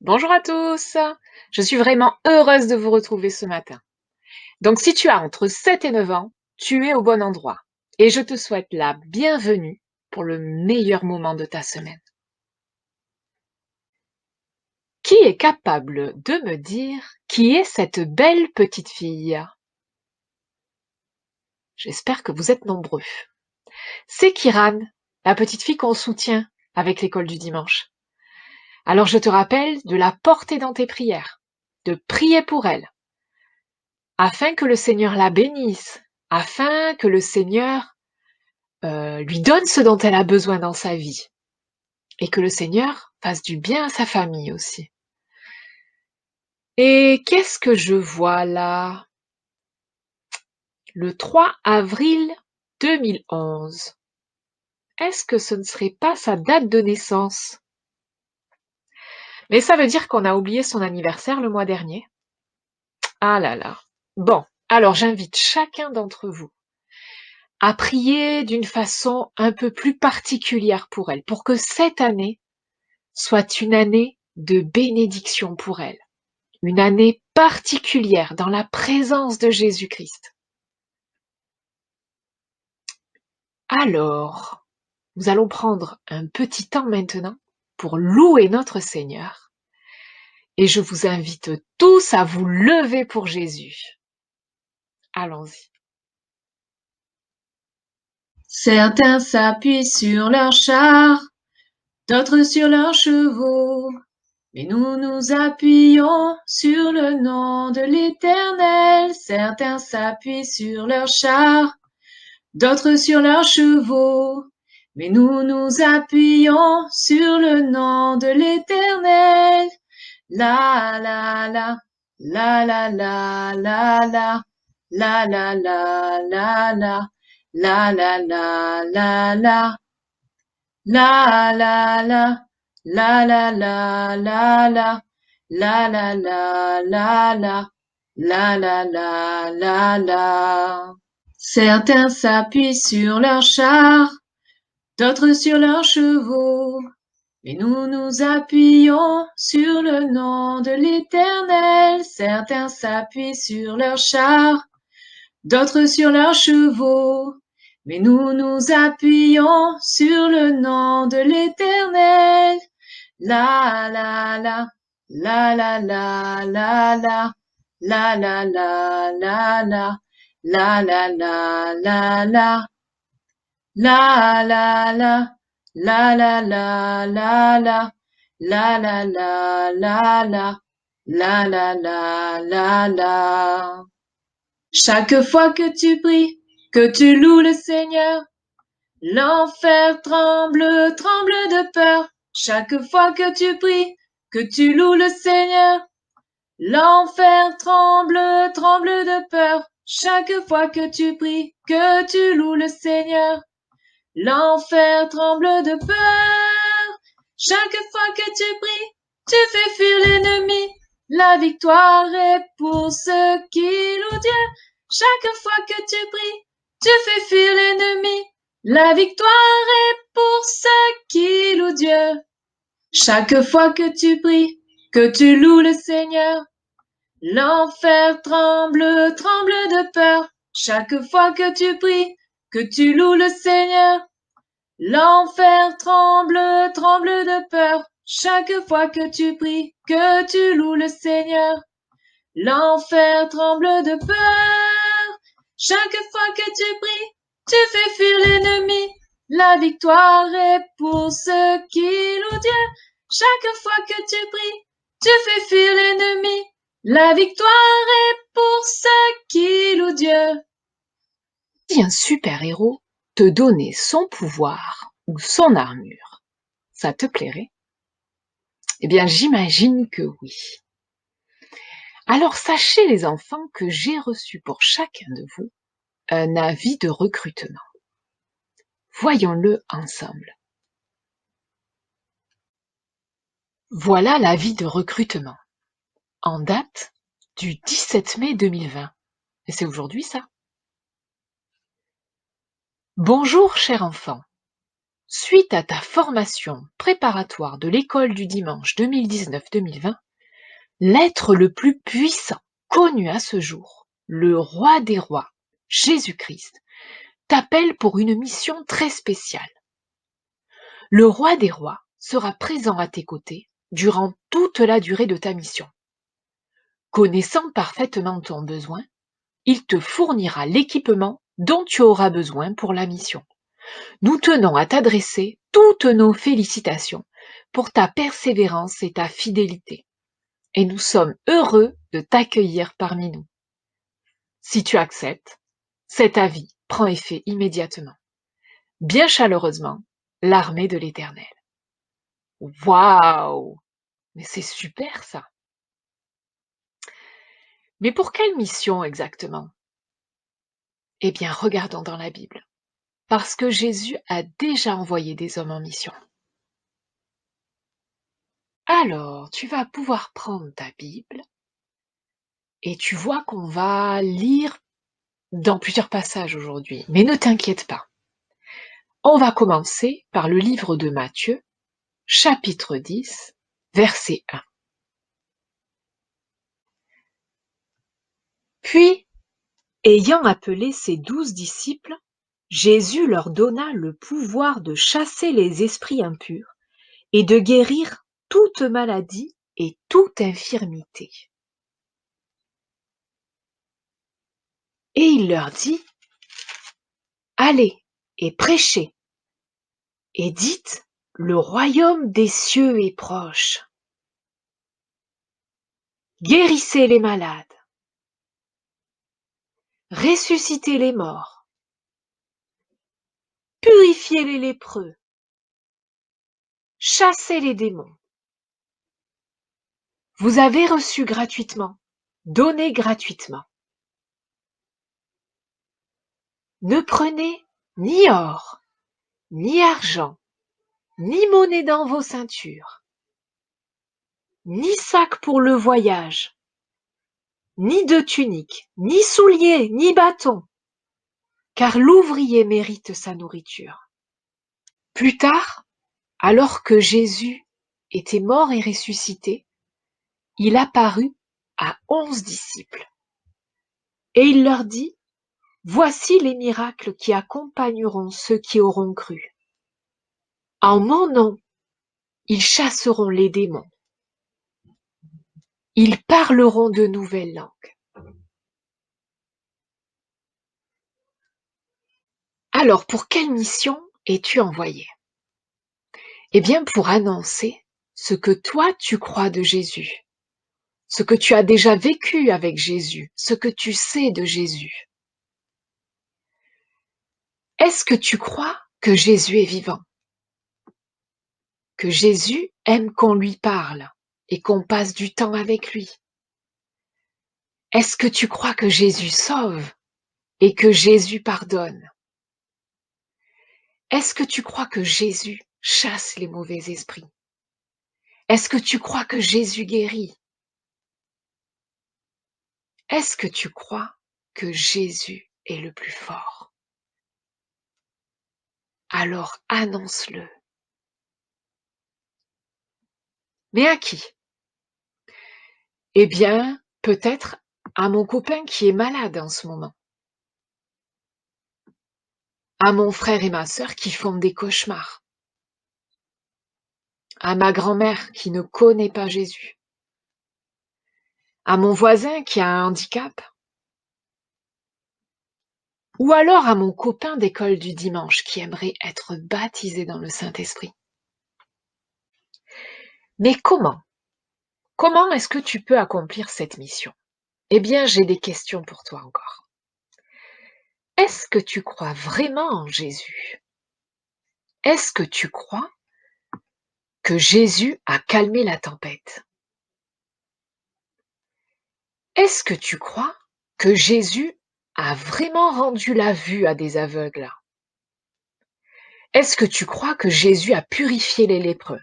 Bonjour à tous, je suis vraiment heureuse de vous retrouver ce matin. Donc si tu as entre 7 et 9 ans, tu es au bon endroit et je te souhaite la bienvenue pour le meilleur moment de ta semaine. Qui est capable de me dire qui est cette belle petite fille? J'espère que vous êtes nombreux. C'est Kiran, la petite fille qu'on soutient avec l'école du dimanche. Alors je te rappelle de la porter dans tes prières, de prier pour elle, afin que le Seigneur la bénisse, afin que le Seigneur lui donne ce dont elle a besoin dans sa vie et que le Seigneur fasse du bien à sa famille aussi. Et qu'est-ce que je vois là? Le 3 avril 2011. Est-ce que ce ne serait pas sa date de naissance? Mais ça veut dire qu'on a oublié son anniversaire le mois dernier. Ah là là. Bon, alors j'invite chacun d'entre vous à prier d'une façon un peu plus particulière pour elle, pour que cette année soit une année de bénédiction pour elle, une année particulière dans la présence de Jésus-Christ. Alors, nous allons prendre un petit temps maintenant pour louer notre Seigneur et je vous invite tous à vous lever pour Jésus. Allons-y. Certains s'appuient sur leurs chars, d'autres sur leurs chevaux, mais nous nous appuyons sur le nom de l'Éternel. Certains s'appuient sur leurs chars, d'autres sur leurs chevaux, mais nous nous appuyons sur le nom de l'Éternel. La la la, la la la la la, la la la la la. La la la la la, la la la, la la la la la, la la la la la, la la la la la. Certains s'appuient sur leurs chars, d'autres sur leurs chevaux, mais nous nous appuyons sur le nom de l'Éternel. Certains s'appuient sur leurs chars, d'autres sur leurs chevaux, mais nous nous appuyons sur le nom de l'Éternel. La la la, la la la la la, la la la la la, la la la la la, la la la, la la la la la, la la la la la, la la la la la. Chaque fois que tu pries, que tu loues le Seigneur, l'enfer tremble, tremble de peur. Chaque fois que tu pries, que tu loues le Seigneur, l'enfer tremble, tremble de peur. Chaque fois que tu pries, que tu loues le Seigneur, l'enfer tremble de peur. Chaque fois que tu pries, tu fais fuir l'ennemi. La victoire est pour ceux qui louent Dieu. Chaque fois que tu pries, tu fais fuir l'ennemi. La victoire est pour ceux qui louent Dieu. Chaque fois que tu pries, que tu loues le Seigneur, l'enfer tremble, tremble de peur. Chaque fois que tu pries, que tu loues le Seigneur, l'enfer tremble, tremble de peur. Chaque fois que tu pries, que tu loues le Seigneur, l'enfer tremble de peur. Chaque fois que tu pries, tu fais fuir l'ennemi. La victoire est pour ceux qui louent Dieu. Chaque fois que tu pries, tu fais fuir l'ennemi. La victoire est pour ceux qui louent Dieu. Si un super-héros te donnait son pouvoir ou son armure, ça te plairait? Eh bien, j'imagine que oui. Alors sachez les enfants que j'ai reçu pour chacun de vous un avis de recrutement. Voyons-le ensemble. Voilà l'avis de recrutement, en date du 17 mai 2020. Et c'est aujourd'hui ça. Bonjour cher enfant. Suite à ta formation préparatoire de l'école du dimanche 2019-2020, l'être le plus puissant connu à ce jour, le roi des rois, Jésus-Christ, t'appelle pour une mission très spéciale. Le roi des rois sera présent à tes côtés durant toute la durée de ta mission. Connaissant parfaitement ton besoin, il te fournira l'équipement dont tu auras besoin pour la mission. Nous tenons à t'adresser toutes nos félicitations pour ta persévérance et ta fidélité. Et nous sommes heureux de t'accueillir parmi nous. Si tu acceptes, cet avis prend effet immédiatement. Bien chaleureusement, l'armée de l'Éternel. Waouh! Mais c'est super ça! Mais pour quelle mission exactement? Eh bien, regardons dans la Bible. Parce que Jésus a déjà envoyé des hommes en mission. Alors, tu vas pouvoir prendre ta Bible et tu vois qu'on va lire dans plusieurs passages aujourd'hui. Mais ne t'inquiète pas. On va commencer par le livre de Matthieu, chapitre 10, verset 1. Puis, ayant appelé ses 12 disciples, Jésus leur donna le pouvoir de chasser les esprits impurs et de guérir toute maladie et toute infirmité. Et il leur dit, allez et prêchez, et dites, le royaume des cieux est proche. Guérissez les malades, ressuscitez les morts, purifiez les lépreux, chassez les démons. Vous avez reçu gratuitement, donnez gratuitement. Ne prenez ni or, ni argent, ni monnaie dans vos ceintures, ni sac pour le voyage, ni de tunique, ni souliers, ni bâton, car l'ouvrier mérite sa nourriture. Plus tard, alors que Jésus était mort et ressuscité, il apparut à 11 disciples. Et il leur dit, voici les miracles qui accompagneront ceux qui auront cru. En mon nom, ils chasseront les démons. Ils parleront de nouvelles langues. Alors, pour quelle mission es-tu envoyé? Eh bien, pour annoncer ce que toi tu crois de Jésus, ce que tu as déjà vécu avec Jésus, ce que tu sais de Jésus. Est-ce que tu crois que Jésus est vivant? Que Jésus aime qu'on lui parle et qu'on passe du temps avec lui? Est-ce que tu crois que Jésus sauve et que Jésus pardonne? Est-ce que tu crois que Jésus chasse les mauvais esprits? Est-ce que tu crois que Jésus guérit? Est-ce que tu crois que Jésus est le plus fort? Alors annonce-le. Mais à qui? Eh bien, peut-être à mon copain qui est malade en ce moment, à mon frère et ma sœur qui font des cauchemars, à ma grand-mère qui ne connaît pas Jésus, à mon voisin qui a un handicap, ou alors à mon copain d'école du dimanche qui aimerait être baptisé dans le Saint-Esprit. Mais comment? Comment est-ce que tu peux accomplir cette mission? Eh bien, j'ai des questions pour toi encore. Est-ce que tu crois vraiment en Jésus? Est-ce que tu crois que Jésus a calmé la tempête? Est-ce que tu crois que Jésus a vraiment rendu la vue à des aveugles? Est-ce que tu crois que Jésus a purifié les lépreux?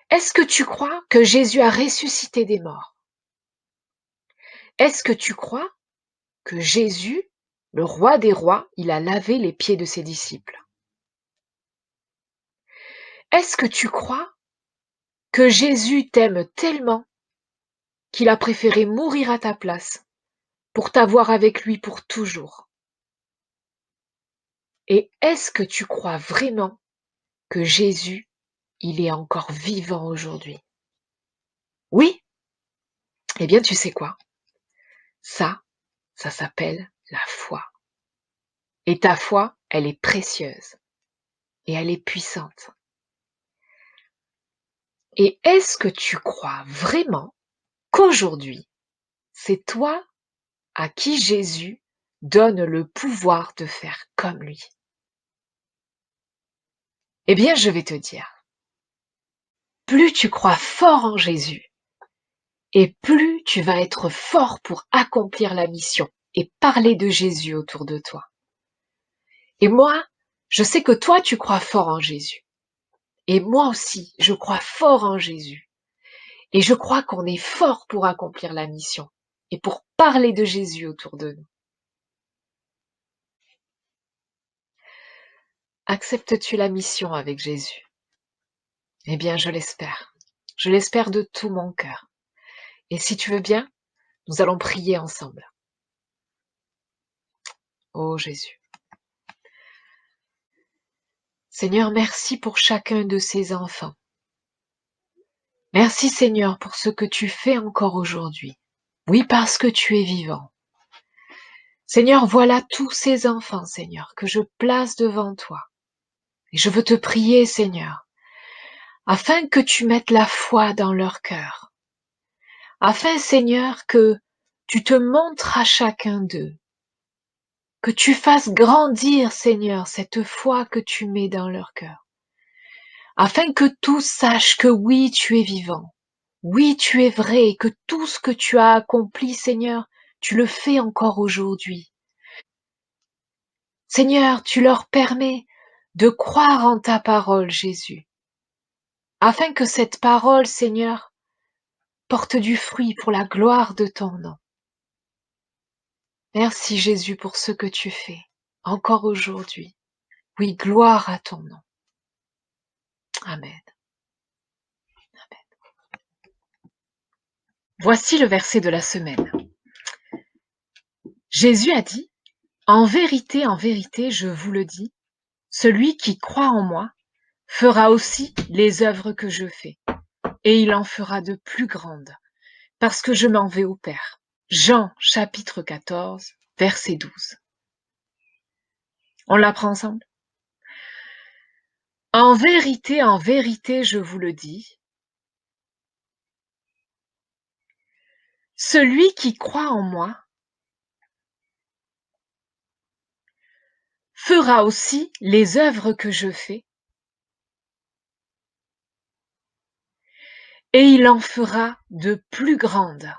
Est-ce que tu crois que Jésus a ressuscité des morts? Est-ce que tu crois que Jésus, le roi des rois, il a lavé les pieds de ses disciples? Est-ce que tu crois que Jésus t'aime tellement qu'il a préféré mourir à ta place pour t'avoir avec lui pour toujours? Et est-ce que tu crois vraiment que Jésus, il est encore vivant aujourd'hui? Oui? Eh bien, tu sais quoi? Ça s'appelle la foi. Et ta foi, elle est précieuse et elle est puissante. Et est-ce que tu crois vraiment qu'aujourd'hui, c'est toi à qui Jésus donne le pouvoir de faire comme lui? Eh bien, je vais te dire, plus tu crois fort en Jésus, et plus tu vas être fort pour accomplir la mission et parler de Jésus autour de toi. Et moi, je sais que toi, tu crois fort en Jésus. Et moi aussi, je crois fort en Jésus. Et je crois qu'on est fort pour accomplir la mission et pour parler de Jésus autour de nous. Acceptes-tu la mission avec Jésus? Eh bien, je l'espère. Je l'espère de tout mon cœur. Et si tu veux bien, nous allons prier ensemble. Oh Jésus. Seigneur, merci pour chacun de ces enfants. Merci Seigneur pour ce que tu fais encore aujourd'hui. Oui, parce que tu es vivant. Seigneur, voilà tous ces enfants, Seigneur, que je place devant toi. Et je veux te prier, Seigneur, afin que tu mettes la foi dans leur cœur. Afin, Seigneur, que tu te montres à chacun d'eux. Que tu fasses grandir, Seigneur, cette foi que tu mets dans leur cœur. Afin que tous sachent que oui, tu es vivant. Oui, tu es vrai et que tout ce que tu as accompli, Seigneur, tu le fais encore aujourd'hui. Seigneur, tu leur permets de croire en ta parole, Jésus, afin que cette parole, Seigneur, porte du fruit pour la gloire de ton nom. Merci, Jésus, pour ce que tu fais, encore aujourd'hui. Oui, gloire à ton nom. Amen. Voici le verset de la semaine. Jésus a dit, en vérité, je vous le dis, celui qui croit en moi fera aussi les œuvres que je fais, et il en fera de plus grandes, parce que je m'en vais au Père. Jean chapitre 14, verset 12. On l'apprend ensemble? En vérité, je vous le dis, celui qui croit en moi fera aussi les œuvres que je fais, et il en fera de plus grandes,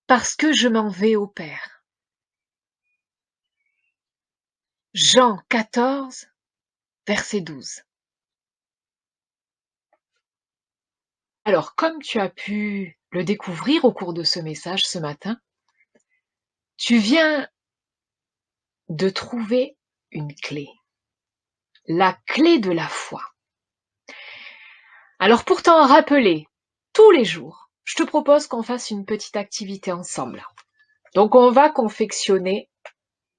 parce que je m'en vais au Père. Jean 14, verset 12. Alors, comme tu as pu le découvrir au cours de ce message ce matin, tu viens de trouver une clé, la clé de la foi. Alors, pour t'en rappeler tous les jours, je te propose qu'on fasse une petite activité ensemble. Donc, on va confectionner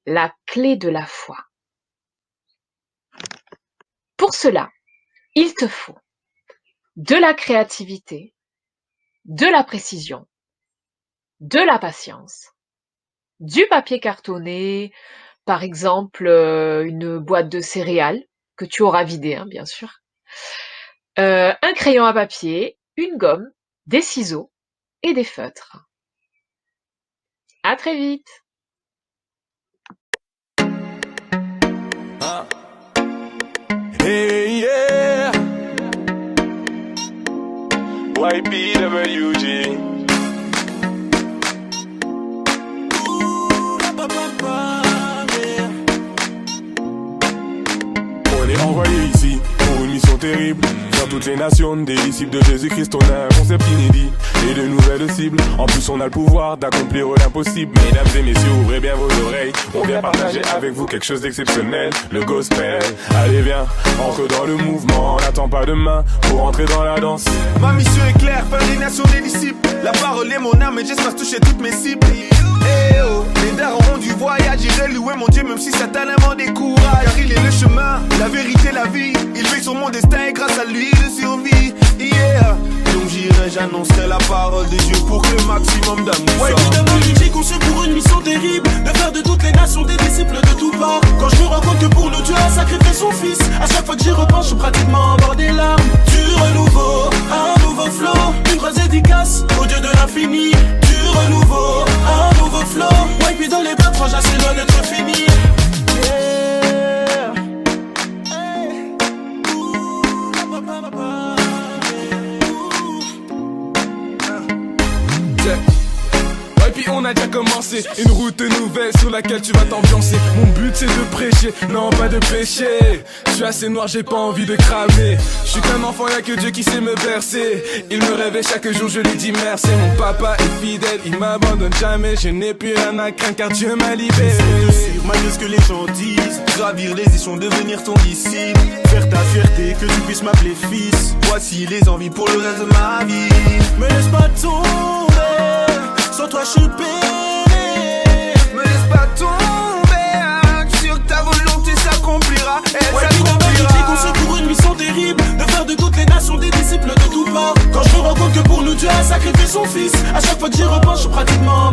la clé de la foi. Pour cela, il te faut de la créativité, de la précision, de la patience, du papier cartonné, par exemple une boîte de céréales que tu auras vidée, bien sûr, un crayon à papier, une gomme, des ciseaux et des feutres. À très vite! Hey, yeah. YPWG. On est envoyé ici pour une mission terrible. Dans toutes les nations, des disciples de Jésus-Christ, on a un concept inédit et de nouvelles cibles. En plus, on a le pouvoir d'accomplir l'impossible. Mesdames et messieurs, ouvrez bien vos oreilles. On vient partager avec vous quelque chose d'exceptionnel, le gospel. Allez, viens, entre dans le mouvement. On n'attend pas demain pour entrer dans la danse. Ma mission est claire, faire des nations des disciples. La parole est mon âme et j'espère toucher toutes mes cibles. Eh oh, les darons ont du voyage, j'irai louer mon Dieu même si Satan m'en décourage. Car il est le chemin, la vérité, la vie. Il veille sur mon destin et grâce à lui je survis. Yeah. Donc j'irai, j'annoncerai la parole de Dieu pour que le maximum d'âmes nous ouais, sortent. évidemment, j'ai conçu pour une mission terrible, de faire de toutes les nations des disciples de tout part. Quand je me rends compte que pour nous Dieu a sacrifié son fils, à chaque fois que j'y repense, je suis pratiquement en bord des larmes. Du renouveau, un nouveau flow, une grosse dédicace au Dieu de l'infini. Du renouveau, un nouveau flow, ouais, puis dans les bains, frangin, c'est loin d'être fini. Yeah. Hey. Ouh, la, pa, pa, pa. Ouais, puis on a déjà commencé une route nouvelle sur laquelle tu vas t'ambiancer. Mon but c'est de prêcher, non pas de pécher. Je suis assez noir, j'ai pas envie de cramer. Je suis qu'un enfant, y'a que Dieu qui sait me bercer. Il me réveille chaque jour, je lui dis merci. Mon papa est fidèle, il m'abandonne jamais. Je n'ai plus rien à craindre car Dieu m'a libéré. C'est de suivre malgré ce que les gens disent. Gravir les échelons, devenir ton disciple. Faire ta fierté, que tu puisses m'appeler fils. Voici les envies pour le reste de ma vie. Me laisse pas tomber, sans toi je suis péné. Me laisse pas tomber, hein. Je suis sûr que ta volonté s'accomplira. Elle Ouais, évidemment, j'ai s'accomplira. conçu pour une mission terrible, de faire de toutes les nations des disciples de tout part. Quand je me rends compte que pour nous Dieu a sacrifié son fils, à chaque fois que j'y repense, je suis pratiquement